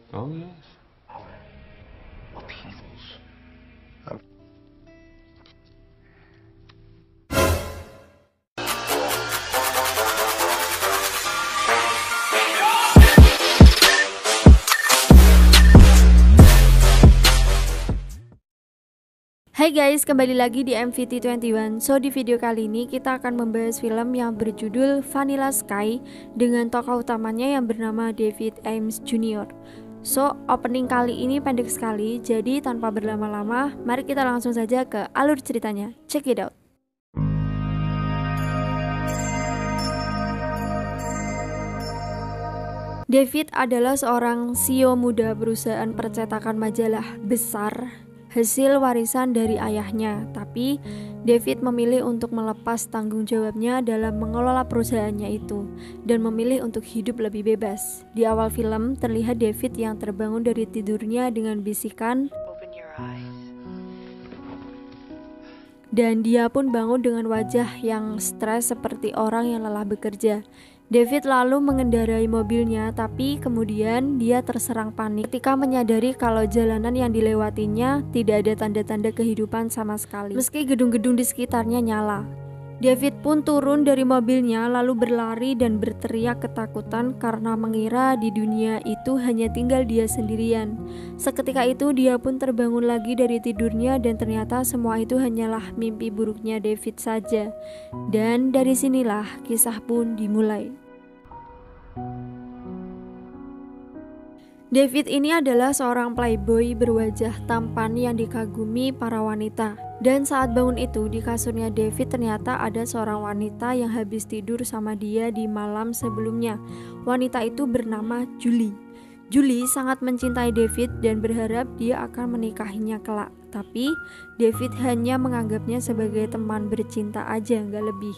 Oh, yes. Upheavals. Hai guys, kembali lagi di MVT21. So, di video kali ini kita akan membahas film yang berjudul Vanilla Sky dengan tokoh utamanya yang bernama David Ames Jr. So, opening kali ini pendek sekali, jadi tanpa berlama-lama, mari kita langsung saja ke alur ceritanya. Check it out. David adalah seorang CEO muda perusahaan percetakan majalah besar hasil warisan dari ayahnya, tapi David memilih untuk melepas tanggung jawabnya dalam mengelola perusahaannya itu dan memilih untuk hidup lebih bebas. Di awal film terlihat David yang terbangun dari tidurnya dengan bisikan, Open your eyes. dan dia pun bangun dengan wajah yang stres seperti orang yang lelah bekerja. David lalu mengendarai mobilnya, tapi kemudian dia terserang panik ketika menyadari kalau jalanan yang dilewatinya tidak ada tanda-tanda kehidupan sama sekali, meski gedung-gedung di sekitarnya nyala. David pun turun dari mobilnya lalu berlari dan berteriak ketakutan karena mengira di dunia itu hanya tinggal dia sendirian. Seketika itu dia pun terbangun lagi dari tidurnya dan ternyata semua itu hanyalah mimpi buruknya David saja. Dan dari sinilah kisah pun dimulai. David ini adalah seorang playboy berwajah tampan yang dikagumi para wanita. Dan saat bangun itu, di kasurnya David ternyata ada seorang wanita yang habis tidur sama dia di malam sebelumnya. Wanita itu bernama Julie. Julie sangat mencintai David dan berharap dia akan menikahinya kelak. Tapi David hanya menganggapnya sebagai teman bercinta aja, gak lebih.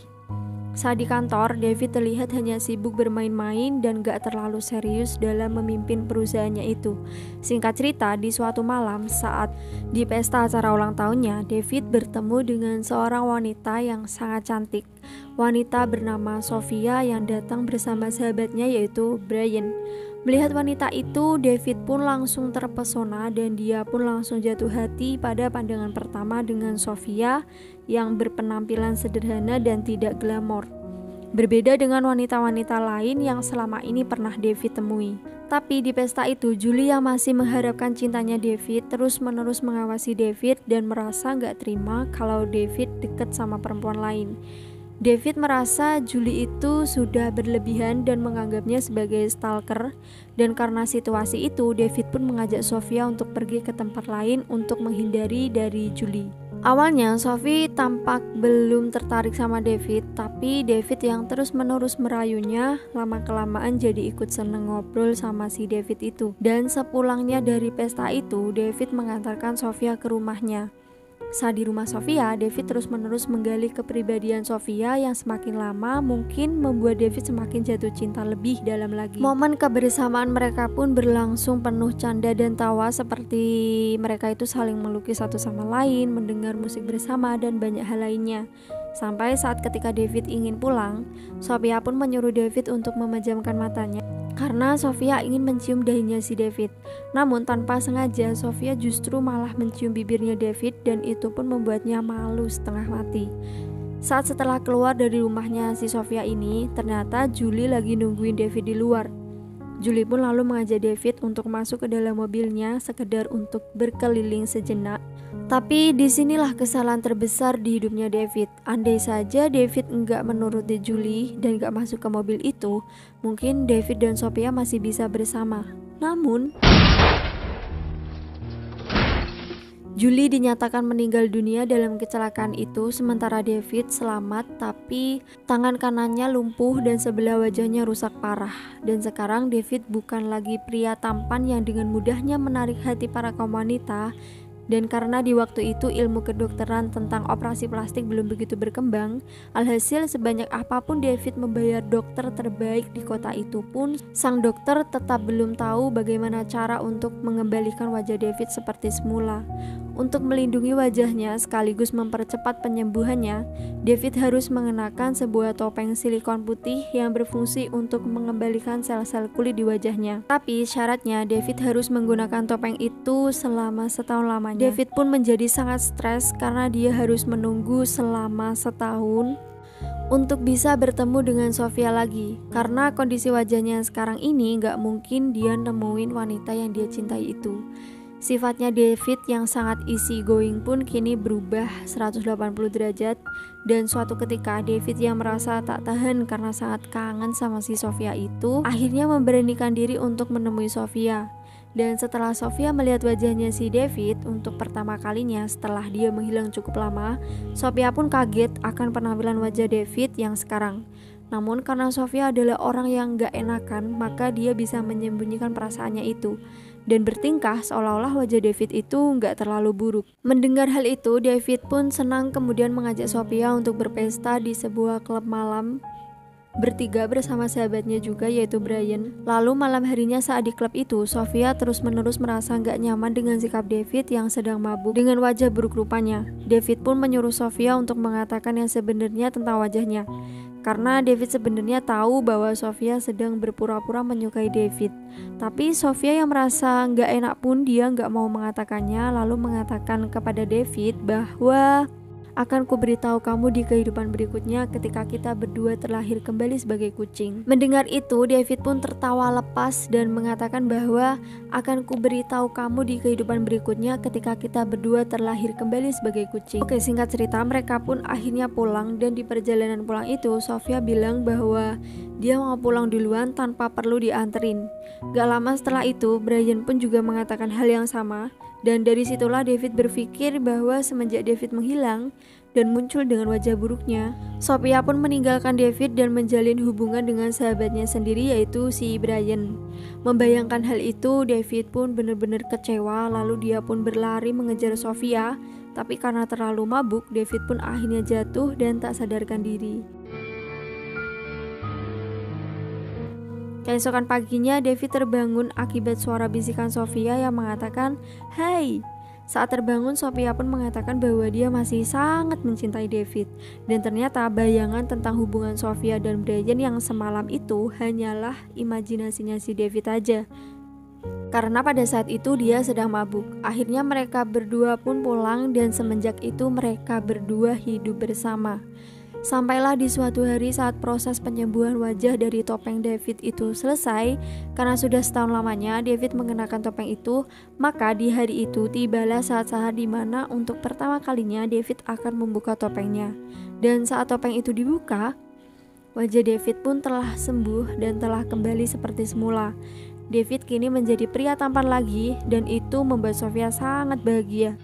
Saat di kantor, David terlihat hanya sibuk bermain-main dan gak terlalu serius dalam memimpin perusahaannya itu. Singkat cerita, di suatu malam saat di pesta acara ulang tahunnya, David bertemu dengan seorang wanita yang sangat cantik. Wanita bernama Sofia yang datang bersama sahabatnya yaitu Brian. Melihat wanita itu, David pun langsung terpesona dan dia pun langsung jatuh hati pada pandangan pertama dengan Sofia yang berpenampilan sederhana dan tidak glamor. Berbeda dengan wanita-wanita lain yang selama ini pernah David temui. Tapi di pesta itu, Julie yang masih mengharapkan cintanya David terus-menerus mengawasi David dan merasa gak terima kalau David deket sama perempuan lain. David merasa Julie itu sudah berlebihan dan menganggapnya sebagai stalker, dan karena situasi itu David pun mengajak Sofia untuk pergi ke tempat lain untuk menghindari dari Julie. Awalnya Sophie tampak belum tertarik sama David, tapi David yang terus-menerus merayunya lama-kelamaan jadi ikut seneng ngobrol sama si David itu. Dan sepulangnya dari pesta itu, David mengantarkan Sofia ke rumahnya. Saat di rumah Sofia, David terus-menerus menggali kepribadian Sofia yang semakin lama mungkin membuat David semakin jatuh cinta lebih dalam lagi. Momen kebersamaan mereka pun berlangsung penuh canda dan tawa seperti mereka itu saling melukis satu sama lain, mendengar musik bersama, dan banyak hal lainnya. Sampai saat ketika David ingin pulang, Sofia pun menyuruh David untuk memejamkan matanya karena Sofia ingin mencium dahinya si David. Namun tanpa sengaja Sofia justru malah mencium bibirnya David dan itu pun membuatnya malu setengah mati. Saat setelah keluar dari rumahnya si Sofia ini, ternyata Julie lagi nungguin David di luar. Julie pun lalu mengajak David untuk masuk ke dalam mobilnya sekedar untuk berkeliling sejenak. Tapi disinilah kesalahan terbesar di hidupnya David. Andai saja David enggak menuruti Julie dan enggak masuk ke mobil itu, mungkin David dan Sophia masih bisa bersama. Namun Julie dinyatakan meninggal dunia dalam kecelakaan itu, sementara David selamat tapi tangan kanannya lumpuh dan sebelah wajahnya rusak parah. Dan sekarang David bukan lagi pria tampan yang dengan mudahnya menarik hati para kaum wanita. Dan karena di waktu itu ilmu kedokteran tentang operasi plastik belum begitu berkembang, alhasil sebanyak apapun David membayar dokter terbaik di kota itu pun, sang dokter tetap belum tahu bagaimana cara untuk mengembalikan wajah David seperti semula. Untuk melindungi wajahnya sekaligus mempercepat penyembuhannya, David harus mengenakan sebuah topeng silikon putih yang berfungsi untuk mengembalikan sel-sel kulit di wajahnya. Tapi syaratnya David harus menggunakan topeng itu selama setahun lamanya. David pun menjadi sangat stres karena dia harus menunggu selama setahun untuk bisa bertemu dengan Sofia lagi. Karena kondisi wajahnya sekarang ini gak mungkin dia nemuin wanita yang dia cintai itu. Sifatnya David yang sangat easy going pun kini berubah 180 derajat, dan suatu ketika David yang merasa tak tahan karena sangat kangen sama si Sofia itu akhirnya memberanikan diri untuk menemui Sofia. Dan setelah Sofia melihat wajahnya si David untuk pertama kalinya setelah dia menghilang cukup lama, Sofia pun kaget akan penampilan wajah David yang sekarang. Namun karena Sofia adalah orang yang gak enakan, maka dia bisa menyembunyikan perasaannya itu dan bertingkah seolah-olah wajah David itu gak terlalu buruk. Mendengar hal itu, David pun senang kemudian mengajak Sofia untuk berpesta di sebuah klub malam bertiga bersama sahabatnya juga yaitu Brian. Lalu malam harinya saat di klub itu, Sofia terus-menerus merasa gak nyaman dengan sikap David yang sedang mabuk dengan wajah buruk rupanya. David pun menyuruh Sofia untuk mengatakan yang sebenarnya tentang wajahnya. Karena David sebenarnya tahu bahwa Sofia sedang berpura-pura menyukai David. Tapi Sofia yang merasa nggak enak pun dia nggak mau mengatakannya, lalu mengatakan kepada David bahwa akan kuberitahu kamu di kehidupan berikutnya ketika kita berdua terlahir kembali sebagai kucing. Mendengar itu, David pun tertawa lepas dan mengatakan bahwa akan kuberitahu kamu di kehidupan berikutnya ketika kita berdua terlahir kembali sebagai kucing. Oke, singkat cerita, mereka pun akhirnya pulang, dan di perjalanan pulang itu Sofia bilang bahwa dia mau pulang duluan tanpa perlu dianterin. Gak lama setelah itu, Brian pun juga mengatakan hal yang sama. Dan dari situlah David berpikir bahwa semenjak David menghilang dan muncul dengan wajah buruknya, Sofia pun meninggalkan David dan menjalin hubungan dengan sahabatnya sendiri yaitu si Brian. Membayangkan hal itu, David pun benar-benar kecewa, lalu dia pun berlari mengejar Sofia. Tapi karena terlalu mabuk, David pun akhirnya jatuh dan tak sadarkan diri. Keesokan paginya, David terbangun akibat suara bisikan Sofia yang mengatakan, "Hai." Saat terbangun, Sofia pun mengatakan bahwa dia masih sangat mencintai David. Dan ternyata bayangan tentang hubungan Sofia dan Brian yang semalam itu hanyalah imajinasinya si David aja. Karena pada saat itu dia sedang mabuk. Akhirnya mereka berdua pun pulang, dan semenjak itu mereka berdua hidup bersama. Sampailah di suatu hari saat proses penyembuhan wajah dari topeng David itu selesai. Karena sudah setahun lamanya David mengenakan topeng itu, maka di hari itu tibalah saat-saat dimana untuk pertama kalinya David akan membuka topengnya. Dan saat topeng itu dibuka, wajah David pun telah sembuh dan telah kembali seperti semula. David kini menjadi pria tampan lagi, dan itu membuat Sofia sangat bahagia.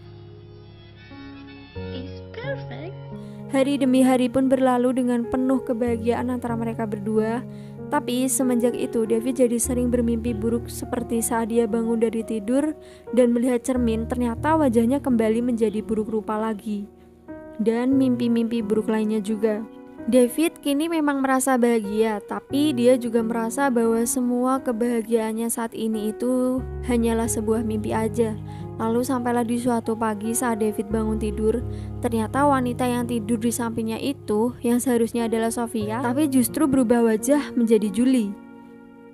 Hari demi hari pun berlalu dengan penuh kebahagiaan antara mereka berdua. Tapi semenjak itu David jadi sering bermimpi buruk, seperti saat dia bangun dari tidur dan melihat cermin, ternyata wajahnya kembali menjadi buruk rupa lagi. Dan mimpi-mimpi buruk lainnya juga. David kini memang merasa bahagia, tapi dia juga merasa bahwa semua kebahagiaannya saat ini itu hanyalah sebuah mimpi aja. Lalu sampailah di suatu pagi saat David bangun tidur, ternyata wanita yang tidur di sampingnya itu yang seharusnya adalah Sofia, tapi justru berubah wajah menjadi Julie.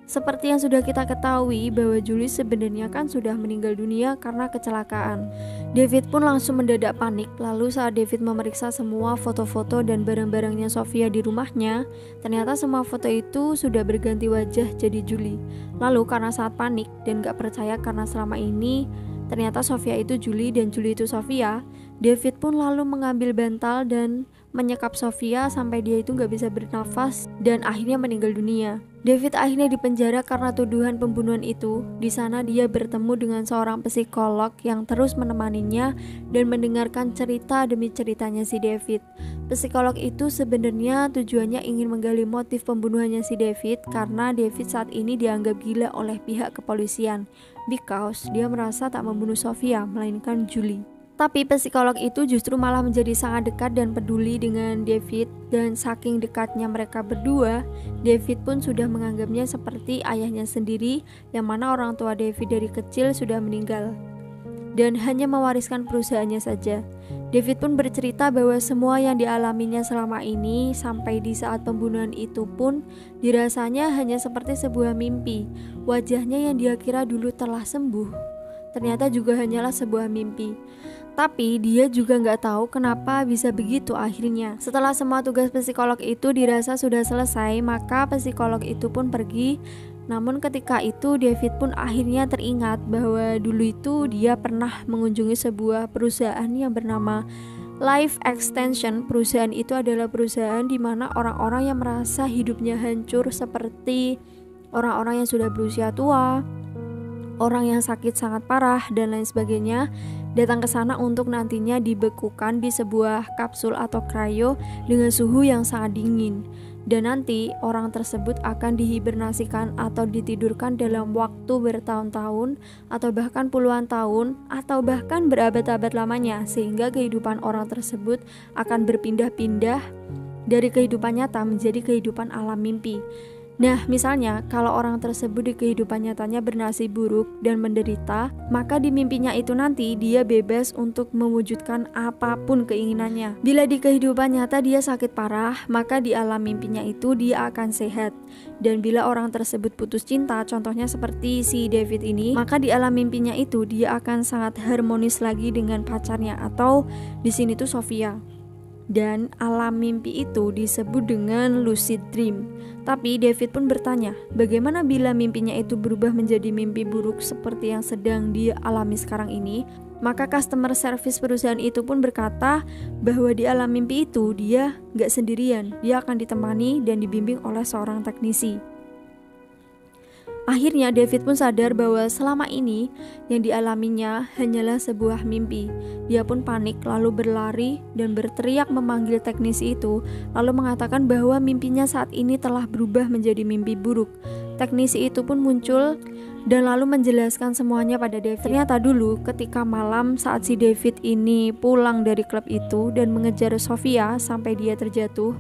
Seperti yang sudah kita ketahui bahwa Julie sebenarnya kan sudah meninggal dunia karena kecelakaan. David pun langsung mendadak panik. Lalu saat David memeriksa semua foto-foto dan barang-barangnya Sofia di rumahnya, ternyata semua foto itu sudah berganti wajah jadi Julie. Lalu karena saat panik dan gak percaya karena selama ini ternyata Sofia itu Julie dan Julie itu Sofia, David pun lalu mengambil bantal dan menyekap Sofia sampai dia itu gak bisa bernafas dan akhirnya meninggal dunia. David akhirnya dipenjara karena tuduhan pembunuhan itu. Di sana dia bertemu dengan seorang psikolog yang terus menemaninya dan mendengarkan cerita demi ceritanya si David. Psikolog itu sebenarnya tujuannya ingin menggali motif pembunuhannya si David karena David saat ini dianggap gila oleh pihak kepolisian because dia merasa tak membunuh Sofia melainkan Julie. Tapi psikolog itu justru malah menjadi sangat dekat dan peduli dengan David, dan saking dekatnya mereka berdua, David pun sudah menganggapnya seperti ayahnya sendiri, yang mana orang tua David dari kecil sudah meninggal. dan hanya mewariskan perusahaannya saja. David pun bercerita bahwa semua yang dialaminya selama ini sampai di saat pembunuhan itu pun dirasanya hanya seperti sebuah mimpi. Wajahnya yang dia kira dulu telah sembuh ternyata juga hanyalah sebuah mimpi. Tapi dia juga nggak tahu kenapa bisa begitu akhirnya. Setelah semua tugas psikolog itu dirasa sudah selesai, maka psikolog itu pun pergi. Namun ketika itu David pun akhirnya teringat bahwa dulu itu dia pernah mengunjungi sebuah perusahaan yang bernama Life Extension. Perusahaan itu adalah perusahaan di mana orang-orang yang merasa hidupnya hancur seperti orang-orang yang sudah berusia tua, orang yang sakit sangat parah dan lain sebagainya datang ke sana untuk nantinya dibekukan di sebuah kapsul atau cryo dengan suhu yang sangat dingin. Dan nanti orang tersebut akan dihibernasikan atau ditidurkan dalam waktu bertahun-tahun atau bahkan puluhan tahun atau bahkan berabad-abad lamanya, sehingga kehidupan orang tersebut akan berpindah-pindah dari kehidupan nyata menjadi kehidupan alam mimpi. Nah, misalnya kalau orang tersebut di kehidupan nyatanya bernasib buruk dan menderita, maka di mimpinya itu nanti dia bebas untuk mewujudkan apapun keinginannya. Bila di kehidupan nyata dia sakit parah, maka di alam mimpinya itu dia akan sehat. Dan bila orang tersebut putus cinta, contohnya seperti si David ini, maka di alam mimpinya itu dia akan sangat harmonis lagi dengan pacarnya, atau di sini tuh Sofia. Dan alam mimpi itu disebut dengan lucid dream. Tapi David pun bertanya, bagaimana bila mimpinya itu berubah menjadi mimpi buruk seperti yang sedang dia alami sekarang ini? Maka customer service perusahaan itu pun berkata bahwa di alam mimpi itu dia gak sendirian, dia akan ditemani dan dibimbing oleh seorang teknisi. Akhirnya David pun sadar bahwa selama ini yang dialaminya hanyalah sebuah mimpi. Dia pun panik lalu berlari dan berteriak memanggil teknisi itu, lalu mengatakan bahwa mimpinya saat ini telah berubah menjadi mimpi buruk. Teknisi itu pun muncul dan lalu menjelaskan semuanya pada David. Ternyata dulu ketika malam saat si David ini pulang dari klub itu dan mengejar Sofia sampai dia terjatuh,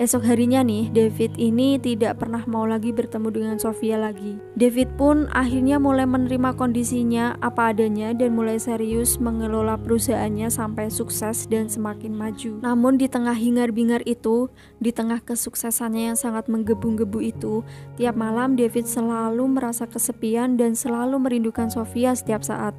esok harinya nih, David ini tidak pernah mau lagi bertemu dengan Sofia lagi. David pun akhirnya mulai menerima kondisinya apa adanya dan mulai serius mengelola perusahaannya sampai sukses dan semakin maju. Namun di tengah hingar-bingar itu, di tengah kesuksesannya yang sangat menggebu-gebu itu, tiap malam David selalu merasa kesepian dan selalu merindukan Sofia setiap saat.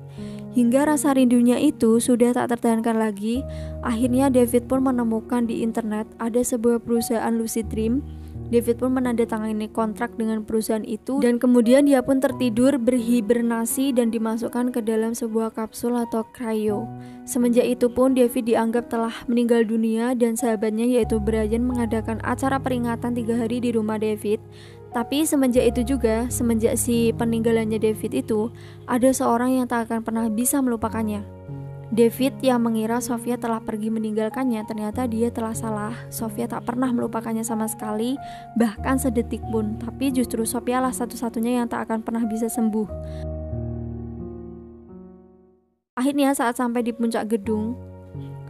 Hingga rasa rindunya itu sudah tak tertahankan lagi. Akhirnya David pun menemukan di internet ada sebuah perusahaan lucid dream. David pun menandatangani kontrak dengan perusahaan itu dan kemudian dia pun tertidur berhibernasi dan dimasukkan ke dalam sebuah kapsul atau cryo. Semenjak itu pun David dianggap telah meninggal dunia dan sahabatnya yaitu Brian mengadakan acara peringatan 3 hari di rumah David. Tapi semenjak itu juga, semenjak si peninggalannya David itu, ada seorang yang tak akan pernah bisa melupakannya. David yang mengira Sofia telah pergi meninggalkannya, ternyata dia telah salah. Sofia tak pernah melupakannya sama sekali, bahkan sedetik pun. Tapi justru Sofia lah satu-satunya yang tak akan pernah bisa sembuh. Akhirnya saat sampai di puncak gedung,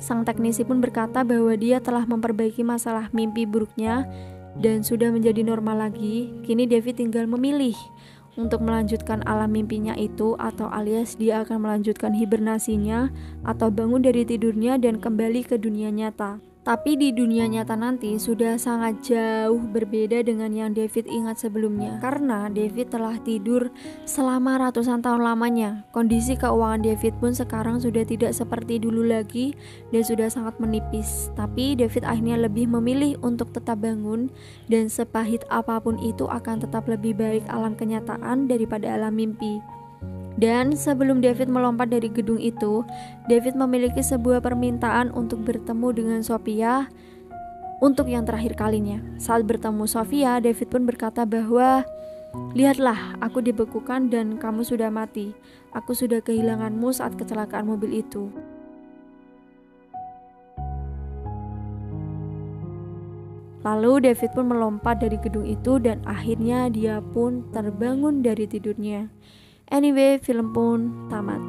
sang teknisi pun berkata bahwa dia telah memperbaiki masalah mimpi buruknya dan sudah menjadi normal lagi. Kini David tinggal memilih untuk melanjutkan alam mimpinya itu, atau alias dia akan melanjutkan hibernasinya atau bangun dari tidurnya dan kembali ke dunia nyata. Tapi di dunia nyata nanti sudah sangat jauh berbeda dengan yang David ingat sebelumnya, karena David telah tidur selama ratusan tahun lamanya. Kondisi keuangan David pun sekarang sudah tidak seperti dulu lagi dan sudah sangat menipis. Tapi David akhirnya lebih memilih untuk tetap bangun, dan sepahit apapun itu akan tetap lebih baik alam kenyataan daripada alam mimpi. Dan sebelum David melompat dari gedung itu, David memiliki sebuah permintaan untuk bertemu dengan Sofia untuk yang terakhir kalinya. Saat bertemu Sofia, David pun berkata bahwa, "Lihatlah, aku dibekukan dan kamu sudah mati. Aku sudah kehilanganmu saat kecelakaan mobil itu." Lalu David pun melompat dari gedung itu dan akhirnya dia pun terbangun dari tidurnya. Anyway, film pun tamat.